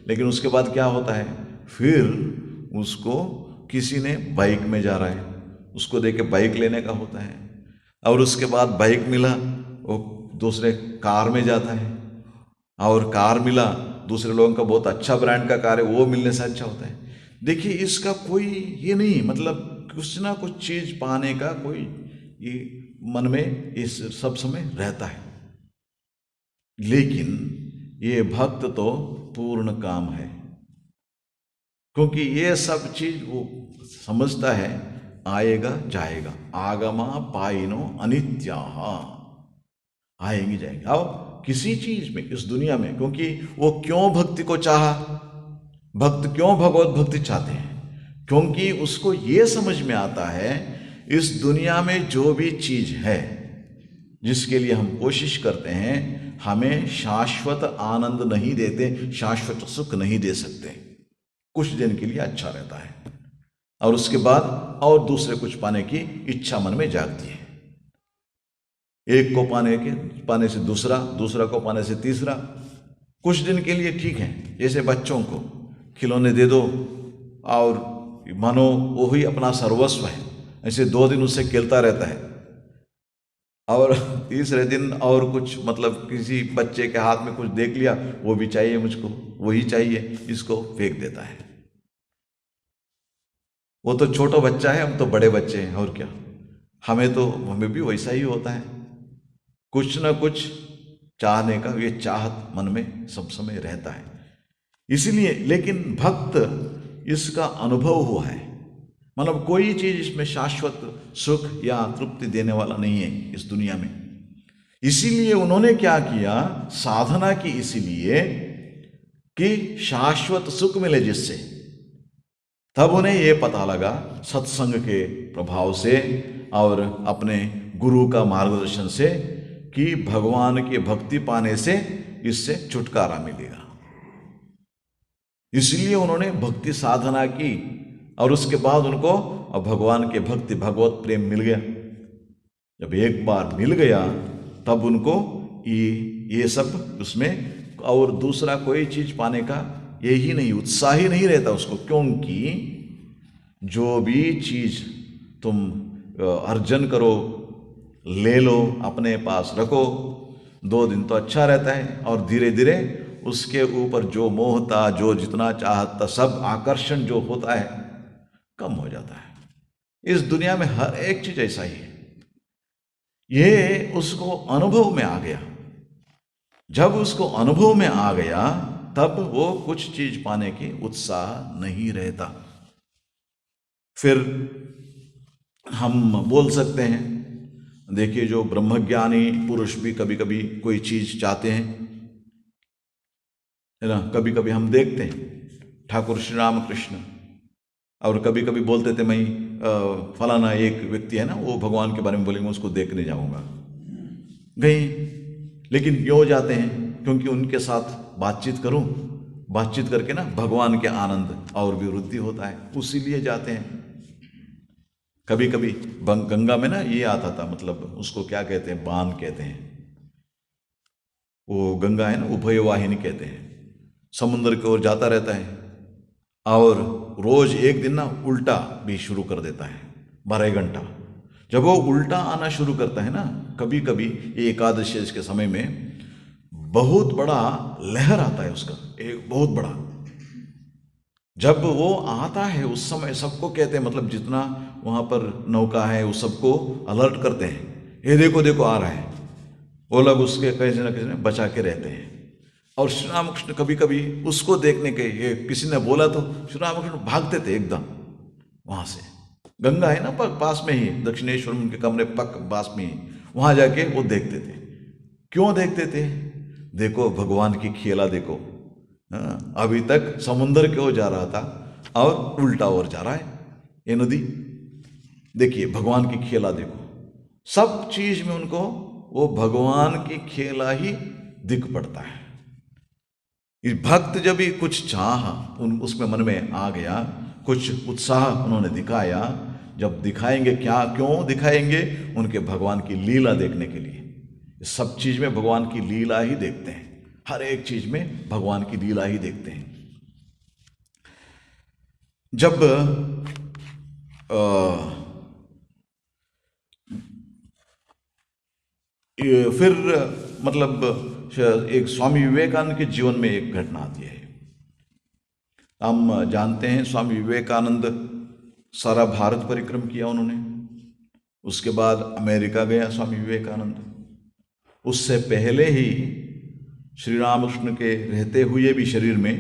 लेकिन उसके बाद क्या होता है, फिर उसको किसी ने बाइक में जा रहा है, उसको देख के बाइक लेने का होता है, और उसके बाद बाइक मिला, वो दूसरे कार में जाता है, और कार मिला, दूसरे लोगों का बहुत अच्छा ब्रांड का कार है, वो मिलने से अच्छा होता है। देखिए इसका कोई ये नहीं, मतलब कुछ ना कुछ चीज पाने का कोई ये मन में इस सब समय रहता है। लेकिन ये भक्त तो पूर्ण काम है, क्योंकि ये सब चीज वो समझता है आएगा जाएगा, आगमा पाइनो अनित्याहा, आएंगे जाएंगे। अब किसी चीज में इस दुनिया में, क्योंकि वो क्यों भक्ति को चाहा, भक्त क्यों भगवत भक्ति चाहते हैं, क्योंकि उसको ये समझ में आता है इस दुनिया में जो भी चीज है जिसके लिए हम कोशिश करते हैं हमें शाश्वत आनंद नहीं देते, शाश्वत सुख नहीं दे सकते। कुछ दिन के लिए अच्छा रहता है और उसके बाद और दूसरे कुछ पाने की इच्छा मन में जागती है। एक को पाने से दूसरा, दूसरा को पाने से तीसरा। कुछ दिन के लिए ठीक है, जैसे बच्चों को खिलौने दे दो और मानो वो ही अपना सर्वस्व है, ऐसे 2 दिन उससे खेलता रहता है और तीसरे दिन और कुछ, मतलब किसी बच्चे के हाथ में कुछ देख लिया, वो भी चाहिए मुझको, वही चाहिए, इसको फेंक देता है। वो तो छोटा बच्चा है, हम तो बड़े बच्चे हैं, और क्या, हमें भी वैसा ही होता है, कुछ ना कुछ चाहने का ये चाहत मन में सब समय रहता है। इसलिए लेकिन भक्त इसका अनुभव हुआ है, मतलब कोई चीज इसमें शाश्वत सुख या तृप्ति देने वाला नहीं है इस दुनिया में। इसीलिए उन्होंने क्या किया, साधना की, इसीलिए कि शाश्वत सुख मिले जिससे। तब उन्हें यह पता लगा सत्संग के प्रभाव से और अपने गुरु का मार्गदर्शन से कि भगवान की भक्ति पाने से इससे छुटकारा मिलेगा। इसलिए उन्होंने भक्ति साधना की और उसके बाद उनको भगवान के भक्ति भगवत प्रेम मिल गया। जब एक बार मिल गया तब उनको ये सब उसमें और दूसरा कोई चीज पाने का यही नहीं, उत्साह ही नहीं रहता उसको, क्योंकि जो भी चीज तुम अर्जन करो, ले लो, अपने पास रखो, 2 दिन तो अच्छा रहता है और धीरे धीरे उसके ऊपर जो मोह था, जो जितना चाहता, सब आकर्षण जो होता है कम हो जाता है। इस दुनिया में हर एक चीज ऐसा ही है। ये उसको अनुभव में आ गया। जब उसको अनुभव में आ गया तब वो कुछ चीज पाने की उत्साह नहीं रहता। फिर हम बोल सकते हैं, देखिए जो ब्रह्मज्ञानी पुरुष भी कभी कभी कोई चीज चाहते हैं, है ना। कभी कभी हम देखते हैं ठाकुर श्री राम कृष्ण, और कभी कभी बोलते थे मैं फलाना एक व्यक्ति है ना, वो भगवान के बारे में बोलेंगे, उसको देखने जाऊंगा, गए, लेकिन क्यों जाते हैं, क्योंकि उनके साथ बातचीत करूं, बातचीत करके ना भगवान के आनंद और भी वृद्धि होता है, उसीलिए जाते हैं। कभी कभी गंगा में ना ये आता था, मतलब उसको क्या कहते हैं, बान कहते हैं, वो गंगा है ना, उभयवाहिनी कहते हैं, समुद्र की ओर जाता रहता है और रोज एक दिन ना उल्टा भी शुरू कर देता है 12 घंटा। जब वो उल्टा आना शुरू करता है ना, कभी कभी ये एकादशी के समय में बहुत बड़ा लहर आता है उसका, एक बहुत बड़ा, जब वो आता है उस समय सबको कहते हैं, मतलब जितना वहां पर नौका है वो सबको अलर्ट करते हैं, ये देखो देखो आ रहा है, वो लोग उसके कैसे न कैसे बचा के रहते हैं। और श्री रामकृष्ण कभी कभी उसको देखने के, ये किसी ने बोला तो श्री रामकृष्ण भागते थे एकदम वहां से, गंगा है ना पास में ही, दक्षिणेश्वर उनके कमरे पक पास में ही, वहां जाके वो देखते थे। क्यों देखते थे, देखो भगवान की खेला देखो, अभी तक समुद्र की ओर जा रहा था और उल्टा ओर जा रहा है ये नदी, देखिए भगवान की खेला देखो। सब चीज में उनको वो भगवान की खेला ही दिख पड़ता है। इस भक्त जब भी कुछ चाह उसमें मन में आ गया, कुछ उत्साह उन्होंने दिखाया, जब दिखाएंगे क्या, क्यों दिखाएंगे, उनके भगवान की लीला देखने के लिए। सब चीज में भगवान की लीला ही देखते हैं, हर एक चीज में भगवान की लीला ही देखते हैं। जब फिर मतलब एक स्वामी विवेकानंद के जीवन में एक घटना आती है। हम जानते हैं स्वामी विवेकानंद सारा भारत परिक्रम किया उन्होंने, उसके बाद अमेरिका गया स्वामी विवेकानंद। उससे पहले ही श्री रामकृष्ण के रहते हुए भी शरीर में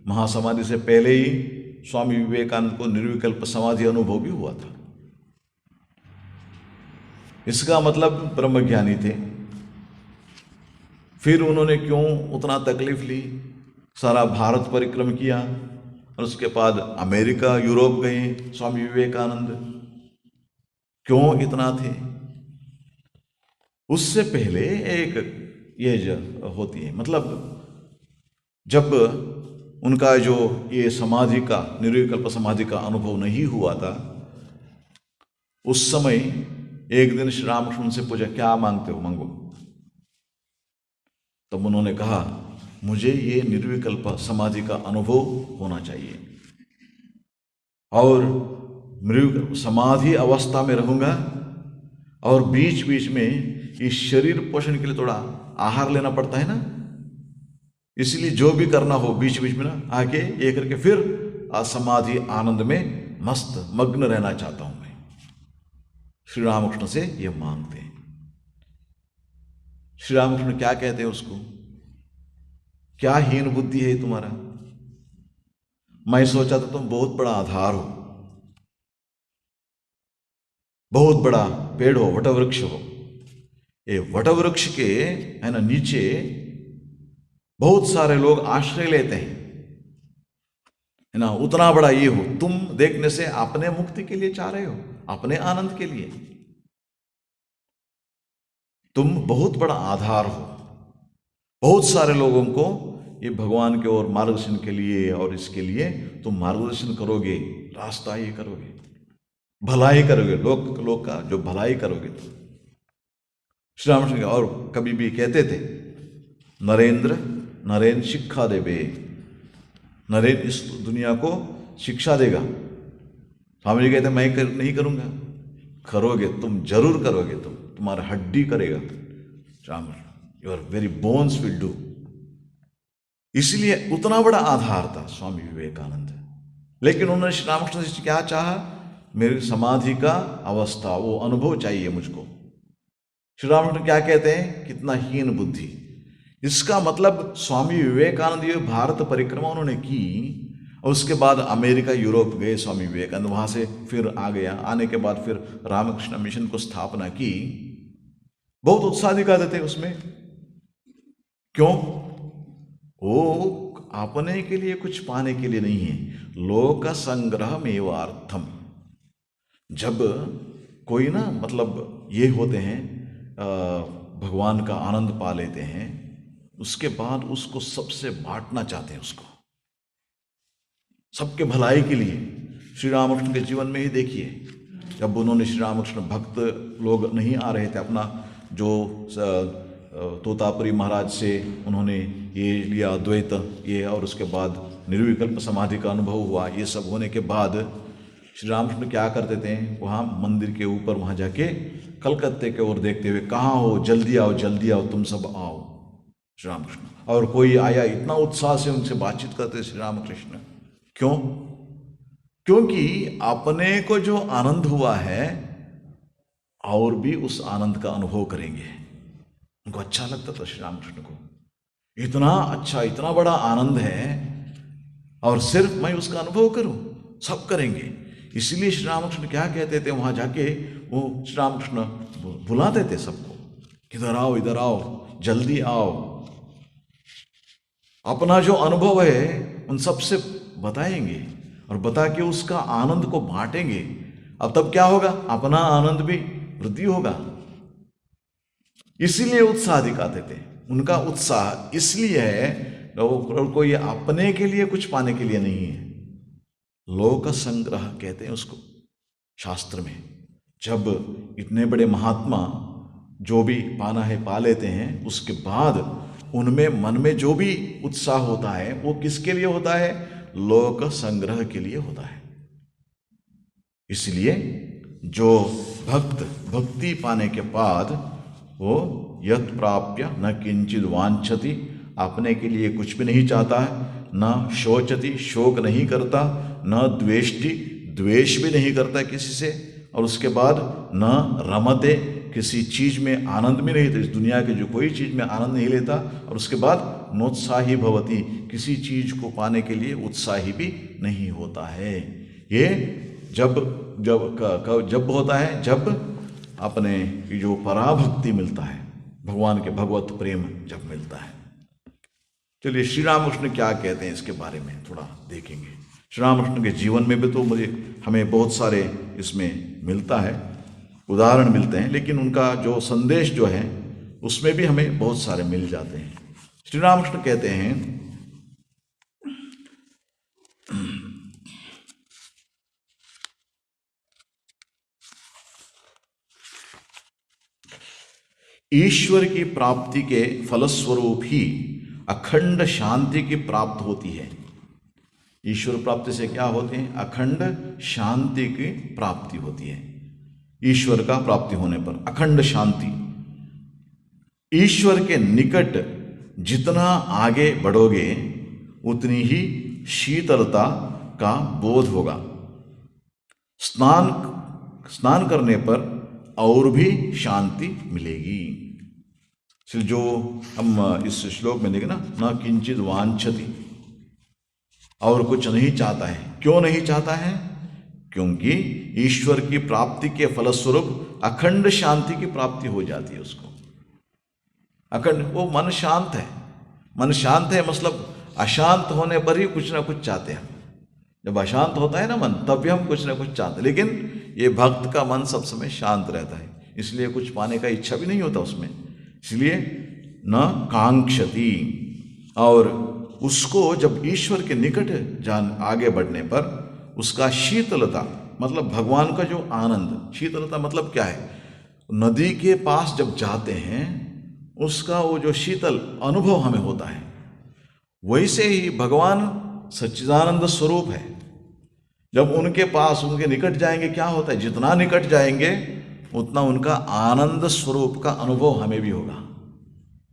महासमाधि से पहले ही स्वामी विवेकानंद को निर्विकल्प समाधि अनुभव भी हुआ था। इसका मतलब ब्रह्मज्ञानी थे। फिर उन्होंने क्यों उतना तकलीफ ली, सारा भारत परिक्रम किया और उसके बाद अमेरिका यूरोप गए स्वामी विवेकानंद, क्यों इतना थे? उससे पहले एक ये जो होती है, मतलब जब उनका जो ये समाधि का, निर्विकल्प समाधि का अनुभव नहीं हुआ था, उस समय एक दिन श्री रामकृष्ण से पूछा, क्या मांगते हो, मांगो। तब उन्होंने कहा, मुझे ये निर्विकल्प समाधि का अनुभव होना चाहिए और निर्विकल्प समाधि अवस्था में रहूंगा और बीच बीच में इस शरीर पोषण के लिए थोड़ा आहार लेना पड़ता है ना, इसलिए जो भी करना हो बीच बीच में ना आके ये करके फिर समाधि आनंद में मस्त मग्न रहना चाहता हूं मैं। श्री रामकृष्ण से ये मांगते हैं। श्री रामकृष्ण क्या कहते हैं उसको, क्या हीन बुद्धि है तुम्हारा? मैं सोचा था तुम बहुत बड़ा आधार हो, बहुत बड़ा पेड़ हो, वटवृक्ष हो। ये वटवृक्ष के है ना नीचे बहुत सारे लोग आश्रय लेते हैं, है ना, उतना बड़ा ये हो, तुम देखने से अपने मुक्ति के लिए चाह रहे हो, अपने आनंद के लिए। तुम बहुत बड़ा आधार हो, बहुत सारे लोगों को ये भगवान के ओर मार्गदर्शन के लिए और इसके लिए तुम मार्गदर्शन करोगे, रास्ता ये करोगे, भलाई करोगे, लोग का जो भलाई करोगे तुम। श्री रामकृष्ण और कभी भी कहते थे, नरेंद्र शिक्षा देवे, नरेंद्र इस दुनिया को शिक्षा देगा। स्वामी जी कहते मैं नहीं करूंगा, करोगे तुम, जरूर करोगे तुम, तुम्हारा हड्डी करेगा। Ramakrishna, your very bones will do. इसलिए उतना बड़ा आधार था स्वामी विवेकानंद। लेकिन उन्होंने श्री रामकृष्ण से क्या चाहा, मेरी समाधि का अवस्था, वो अनुभव चाहिए मुझको। श्री रामकृष्ण क्या कहते हैं, कितना हीन बुद्धि। इसका मतलब स्वामी विवेकानंद ये भारत परिक्रमा उन्होंने की और उसके बाद अमेरिका यूरोप गए स्वामी विवेकानंद, वहां से फिर आ गया, आने के बाद फिर रामकृष्ण मिशन को स्थापना की, बहुत उत्साह दिखाते थे उसमें। क्यों? वो अपने के लिए कुछ पाने के लिए नहीं है, लोक संग्रह मेवार्थम। जब कोई ना मतलब ये होते हैं, भगवान का आनंद पा लेते हैं, उसके बाद उसको सबसे बांटना चाहते हैं, उसको सबके भलाई के लिए। श्री रामकृष्ण के जीवन में ही देखिए, जब उन्होंने श्री रामकृष्ण भक्त लोग नहीं आ रहे थे, अपना जो तोतापुरी महाराज से उन्होंने ये लिया अद्वैत ये, और उसके बाद निर्विकल्प समाधि का अनुभव हुआ, ये सब होने के बाद श्री रामकृष्ण क्या करते थे, वहाँ मंदिर के ऊपर वहाँ जाके कलकत्ते के ओर देखते हुए, कहाँ हो, जल्दी आओ, जल्दी आओ, तुम सब आओ। श्री रामकृष्ण, और कोई आया, इतना उत्साह से उनसे बातचीत करते श्री रामकृष्ण। क्यों? क्योंकि अपने को जो आनंद हुआ है और भी उस आनंद का अनुभव करेंगे। उनको अच्छा लगता था श्री रामकृष्ण को, इतना अच्छा, इतना बड़ा आनंद है और सिर्फ मैं उसका अनुभव करूं, सब करेंगे। इसलिए श्री रामकृष्ण क्या कहते थे, वहां जाके वो श्री रामकृष्ण बुलाते थे सबको, इधर आओ, इधर आओ, जल्दी आओ। अपना जो अनुभव है उन सबसे बताएंगे और बता के उसका आनंद को बांटेंगे। अब तब क्या होगा, अपना आनंद भी वृद्धि होगा। इसीलिए उत्साह दिखाते थे। उनका उत्साह इसलिए है, कोई अपने के लिए कुछ पाने के लिए नहीं है, लोक संग्रह कहते हैं उसको शास्त्र में। जब इतने बड़े महात्मा जो भी पाना है पा लेते हैं, उसके बाद उनमें मन में जो भी उत्साह होता है वो किसके लिए होता है, लोक संग्रह के लिए होता है। इसलिए जो भक्त भक्ति पाने के बाद वो यत् प्राप्य न किंचित वांछति, अपने के लिए कुछ भी नहीं चाहता है, न शोचति, शोक नहीं करता, न द्वेष्टि, द्वेष भी नहीं करता किसी से, और उसके बाद न रमते, किसी चीज में आनंद भी नहीं लेता, इस दुनिया के जो कोई चीज में आनंद नहीं लेता, और उसके बाद नोत्साही भवति, किसी चीज को पाने के लिए उत्साही भी नहीं होता है। ये जब होता है, जब अपने जो पराभक्ति मिलता है, भगवान के भगवत प्रेम जब मिलता है। चलिए श्री रामकृष्ण क्या कहते हैं इसके बारे में थोड़ा देखेंगे। श्री रामकृष्ण के जीवन में भी तो हमें बहुत सारे इसमें मिलता है, उदाहरण मिलते हैं, लेकिन उनका जो संदेश जो है उसमें भी हमें बहुत सारे मिल जाते हैं। श्री रामकृष्ण कहते हैं, ईश्वर की प्राप्ति के फलस्वरूप ही अखंड शांति की प्राप्त होती है। ईश्वर प्राप्ति से क्या होते हैं? अखंड शांति की प्राप्ति होती है। ईश्वर का प्राप्ति होने पर अखंड शांति। ईश्वर के निकट जितना आगे बढ़ोगे उतनी ही शीतलता का बोध होगा। स्नान करने पर और भी शांति मिलेगी। इसलिए जो हम इस श्लोक में देखें ना, न किंचित वांछति, और कुछ नहीं चाहता है। क्यों नहीं चाहता है? क्योंकि ईश्वर की प्राप्ति के फलस्वरूप अखंड शांति की प्राप्ति हो जाती है उसको। अखंड, वो मन शांत है। मन शांत है मतलब अशांत होने पर ही कुछ ना कुछ चाहते हैं। जब अशांत होता है ना मन, तब भी हम कुछ ना कुछ चाहते हैं। लेकिन ये भक्त का मन सब समय शांत रहता है, इसलिए कुछ पाने का इच्छा भी नहीं होता उसमें। इसलिए न कांक्षति, और उसको जब ईश्वर के निकट आगे बढ़ने पर उसका शीतलता मतलब भगवान का जो आनंद, शीतलता मतलब क्या है? नदी के पास जब जाते हैं उसका वो जो शीतल अनुभव हमें होता है, वैसे ही भगवान सच्चिदानंद स्वरूप है। जब उनके पास, उनके निकट जाएंगे, क्या होता है? जितना निकट जाएंगे उतना उनका आनंद स्वरूप का अनुभव हमें भी होगा।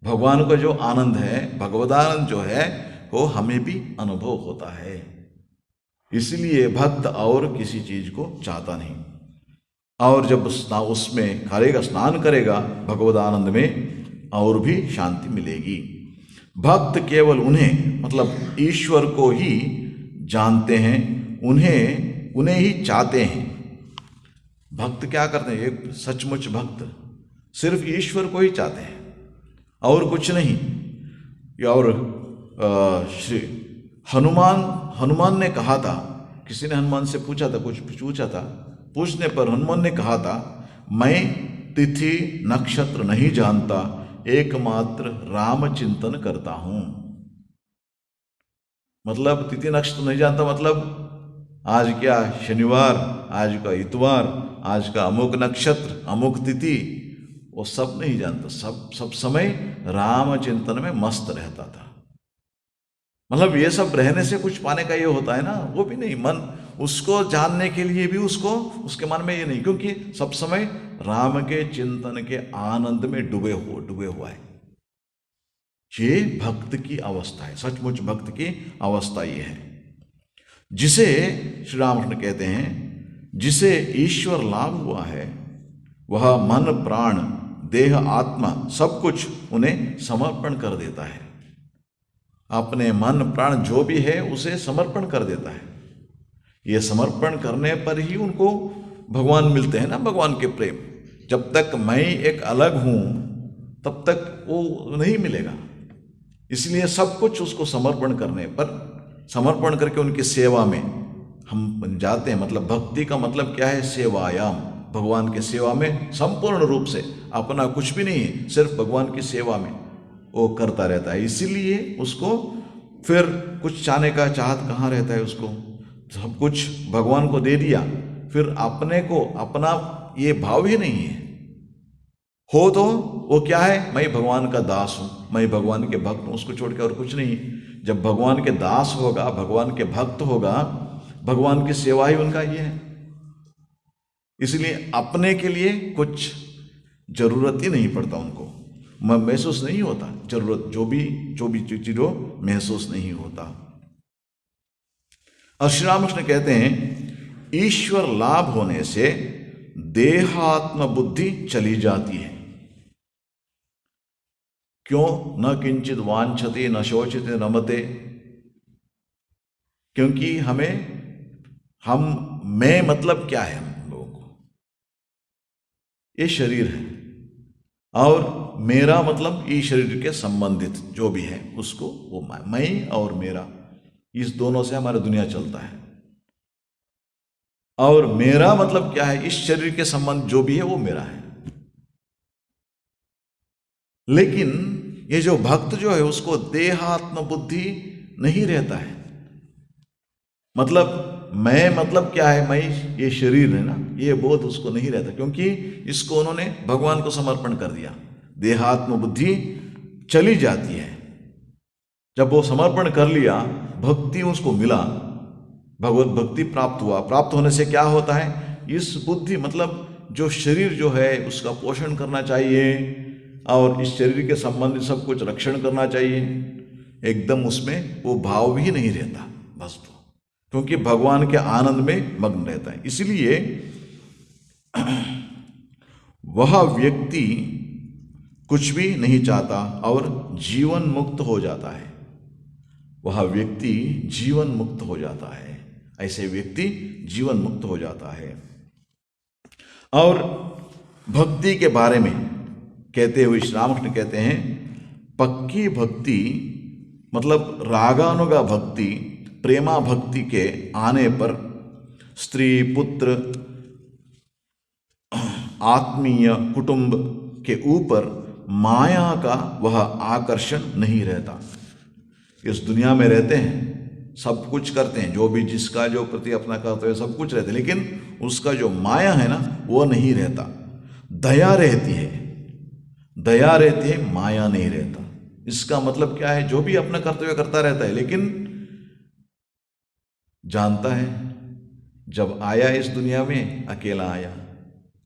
भगवान का जो आनंद है, भगवदानंद जो है, वो हमें भी अनुभव होता है। इसलिए भक्त और किसी चीज को चाहता नहीं। और जब उसमें करेगा, स्नान करेगा भगवदानंद में, और भी शांति मिलेगी। भक्त केवल उन्हें मतलब ईश्वर को ही जानते हैं, उन्हें ही चाहते हैं। भक्त क्या करते हैं? एक सचमुच भक्त सिर्फ ईश्वर को ही चाहते हैं और कुछ नहीं। और श्री हनुमान ने कहा था, किसी ने हनुमान से पूछा था, कुछ पूछा था, पूछने पर हनुमान ने कहा था, मैं तिथि नक्षत्र नहीं जानता, एकमात्र राम चिंतन करता हूं। मतलब तिथि नक्षत्र नहीं जानता मतलब आज क्या शनिवार, आज का इतवार, आज का अमुक नक्षत्र, अमुक तिथि, वो सब नहीं जानता। सब समय राम चिंतन में मस्त रहता था। मतलब ये सब रहने से कुछ पाने का ये होता है ना, वो भी नहीं। मन उसको जानने के लिए भी उसके मन में ये नहीं, क्योंकि सब समय राम के चिंतन के आनंद में डूबे हुआ है। ये भक्त की अवस्था है, सचमुच भक्त की अवस्था ये है, जिसे श्री रामकृष्ण कहते हैं, जिसे ईश्वर लाभ हुआ है वह मन प्राण देह आत्मा सब कुछ उन्हें समर्पण कर देता है। अपने मन प्राण जो भी है उसे समर्पण कर देता है। ये समर्पण करने पर ही उनको भगवान मिलते हैं ना, भगवान के प्रेम। जब तक मैं एक अलग हूं तब तक वो नहीं मिलेगा। इसलिए सब कुछ उसको समर्पण करने पर, समर्पण करके उनकी सेवा में हम जाते हैं। मतलब भक्ति का मतलब क्या है? सेवायाम, भगवान की सेवा में संपूर्ण रूप से अपना कुछ भी नहीं है, सिर्फ भगवान की सेवा में वो करता रहता है। इसीलिए उसको फिर कुछ चाहने का चाहत कहाँ रहता है? उसको सब कुछ भगवान को दे दिया, फिर अपने को अपना ये भाव ही नहीं है। हो तो वो क्या है? मैं भगवान का दास हूं, मैं भगवान के भक्त हूं, उसको छोड़ के और कुछ नहीं। जब भगवान के दास होगा, भगवान के भक्त होगा, भगवान की सेवा ही उनका ये है। इसलिए अपने के लिए कुछ जरूरत ही नहीं पड़ता उनको, महसूस नहीं होता जरूरत, जो भी चीजों महसूस नहीं होता। और श्री रामकृष्ण कहते हैं, ईश्वर लाभ होने से देहात्म बुद्धि चली जाती है। क्यों? न किंचित वांछते न शोचते न मते, क्योंकि मैं मतलब क्या है? हम लोगों को ये शरीर है और मेरा मतलब इस शरीर के संबंधित जो भी है उसको वो मैं और मेरा, इस दोनों से हमारी दुनिया चलता है। और मेरा मतलब क्या है, इस शरीर के संबंध जो भी है वो मेरा है। लेकिन ये जो भक्त जो है उसको देहात्म बुद्धि नहीं रहता है। मतलब मैं मतलब क्या है, मैं ये शरीर है ना, ये बोध उसको नहीं रहता, क्योंकि इसको उन्होंने भगवान को समर्पण कर दिया। देहात्म बुद्धि चली जाती है। जब वो समर्पण कर लिया, भक्ति उसको मिला, भगवत भक्ति प्राप्त हुआ। प्राप्त होने से क्या होता है, इस बुद्धि मतलब जो शरीर जो है उसका पोषण करना चाहिए और इस शरीर के संबंधित सब कुछ रक्षण करना चाहिए, एकदम उसमें वो भाव भी नहीं रहता बस, तो क्योंकि भगवान के आनंद में मग्न रहता है। इसलिए वह व्यक्ति कुछ भी नहीं चाहता और जीवन मुक्त हो जाता है। वह व्यक्ति जीवन मुक्त हो जाता है, ऐसे व्यक्ति जीवन मुक्त हो जाता है। और भक्ति के बारे में कहते हुए श्री रामकृष्ण कहते हैं, पक्की भक्ति मतलब रागानुगा भक्ति, प्रेमा भक्ति के आने पर स्त्री पुत्र आत्मीय कुटुंब के ऊपर माया का वह आकर्षण नहीं रहता। इस दुनिया में रहते हैं, सब कुछ करते हैं, जो भी जिसका जो प्रति अपना कर्तव्य सब कुछ रहते हैं, लेकिन उसका जो माया है ना वो नहीं रहता। दया रहती है, दया रहती है, माया नहीं रहता। इसका मतलब क्या है, जो भी अपना कर्तव्य करता रहता है, लेकिन जानता है जब आया इस दुनिया में अकेला आया,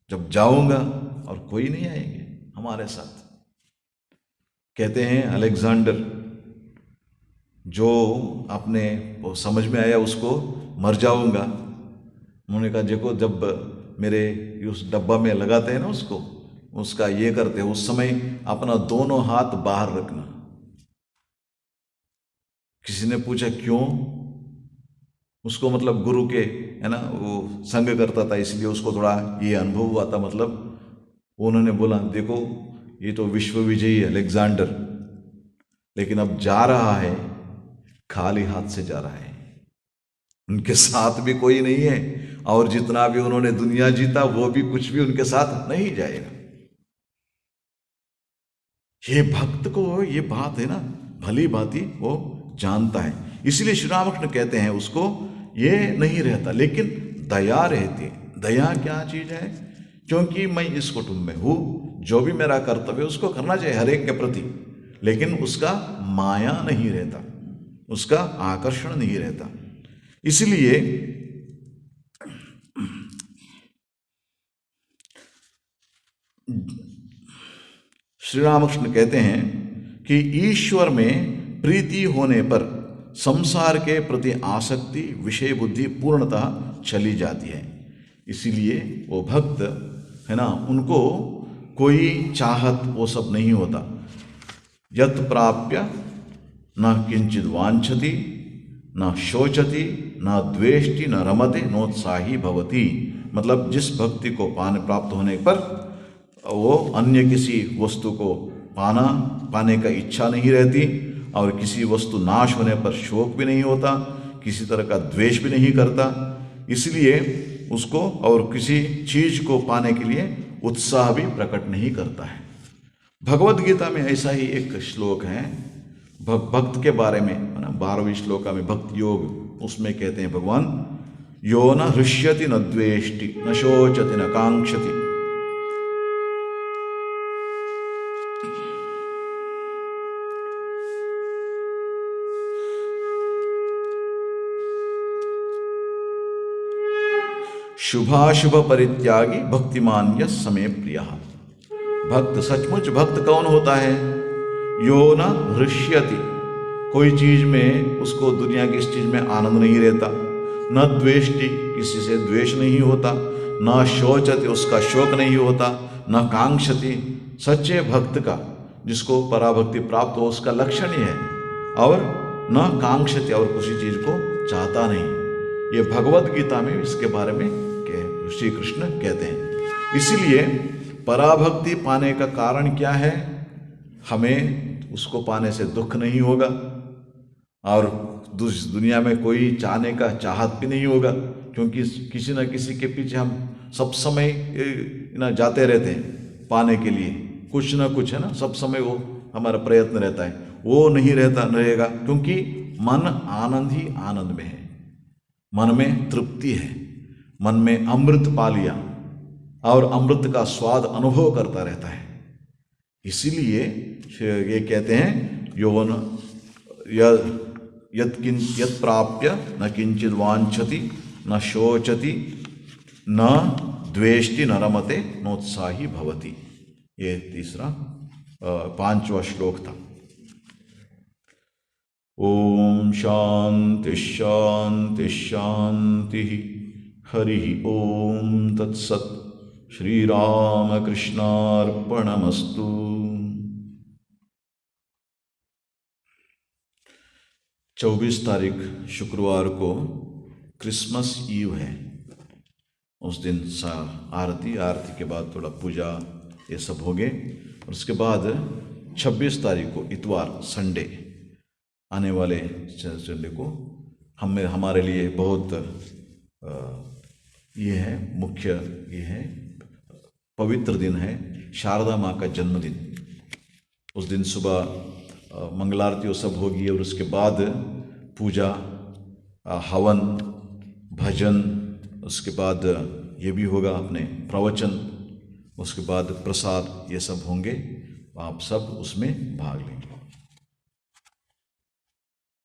जब जाऊंगा और कोई नहीं आएंगे हमारे साथ। कहते हैं अलेक्जेंडर, जो अपने समझ में आया उसको मर जाऊंगा, उन्होंने कहा देखो जब मेरे उस डब्बा में लगाते हैं ना उसको, उसका ये करते हैं, उस समय अपना दोनों हाथ बाहर रखना। किसी ने पूछा क्यों, उसको मतलब गुरु के है ना वो संग करता था, इसलिए उसको थोड़ा ये अनुभव हुआ था। मतलब उन्होंने बोला देखो ये तो विश्व विजयी अलेक्जेंडर, लेकिन अब जा रहा है खाली हाथ से जा रहा है, उनके साथ भी कोई नहीं है, और जितना भी उन्होंने दुनिया जीता वो भी कुछ भी उनके साथ नहीं जाएगा। ये भक्त को ये बात है ना भली भांति वो जानता है, इसलिए श्री रामकृष्ण कहते हैं उसको ये नहीं रहता, लेकिन दया रहती है। दया क्या चीज है, क्योंकि मैं इस कुटुंब में हूं, जो भी मेरा कर्तव्य उसको करना चाहिए हर एक के प्रति, लेकिन उसका माया नहीं रहता, उसका आकर्षण नहीं रहता। इसलिए श्री रामकृष्ण कहते हैं कि ईश्वर में प्रीति होने पर संसार के प्रति आसक्ति विषय बुद्धि पूर्णतः चली जाती है। इसीलिए वो भक्त है ना, उनको कोई चाहत वो सब नहीं होता। यत् प्राप्य न किंचित वांछति न शोचति न द्वेष्टि न रमते नोत्साही भवति। मतलब जिस भक्ति को प्राप्त होने पर वो अन्य किसी वस्तु को पाने का इच्छा नहीं रहती, और किसी वस्तु नाश होने पर शोक भी नहीं होता, किसी तरह का द्वेष भी नहीं करता, इसलिए उसको और किसी चीज को पाने के लिए उत्साह भी प्रकट नहीं करता है। भगवत गीता में ऐसा ही एक श्लोक है भक्त के बारे में, 12वीं श्लोका में भक्त योग, उसमें कहते हैं भगवान, यो न हृष्यति न द्वेष्टि न शोचति न कांक्षति। शुभाशुभ परित्यागी भक्तिमान यः समे प्रियः। भक्त सचमुच भक्त कौन होता है, यो न हृष्यति, कोई चीज में उसको दुनिया की इस चीज में आनंद नहीं रहता, न द्वेष्टि, किसी से द्वेष नहीं होता, न शोचति, उसका शोक नहीं होता, न कांक्षति, सच्चे भक्त का जिसको पराभक्ति प्राप्त हो उसका लक्षण ही है, और न कांक्षति, और किसी चीज को चाहता नहीं। ये भगवत गीता में इसके बारे में श्री कृष्ण कहते हैं। इसलिए पराभक्ति पाने का कारण क्या है, हमें उसको पाने से दुख नहीं होगा और दुनिया में कोई चाहने का चाहत भी नहीं होगा, क्योंकि किसी न किसी के पीछे हम सब समय ना जाते रहते हैं पाने के लिए, कुछ ना कुछ है ना, सब समय वो हमारा प्रयत्न रहता है। वो नहीं रहेगा, क्योंकि मन आनंद ही आनंद में है, मन में तृप्ति है, मन में अमृत पा लिया और अमृत का स्वाद अनुभव करता रहता है। इसीलिए ये कहते हैं यौवन यत् प्राप्य न किंचित वांछति न शोचति न द्वेष्टि न रमते नोत्साही भवति। ये तीसरा 5वां श्लोक था। ओम शांति शांति शांति। हरि ओम तत्सत्। श्री राम कृष्णार्पणमस्तु। 24 तारीख शुक्रवार को क्रिसमस ईव है। उस दिन आरती के बाद थोड़ा पूजा ये सब हो गए। और उसके बाद 26 तारीख को इतवार संडे, आने वाले संडे को हमारे लिए बहुत ये है मुख्य, ये है पवित्र दिन है, शारदा माँ का जन्मदिन। उस दिन सुबह मंगलारती वो सब होगी और उसके बाद पूजा, हवन, भजन, उसके बाद ये भी होगा अपने प्रवचन, उसके बाद प्रसाद, ये सब होंगे। आप सब उसमें भाग लेंगे।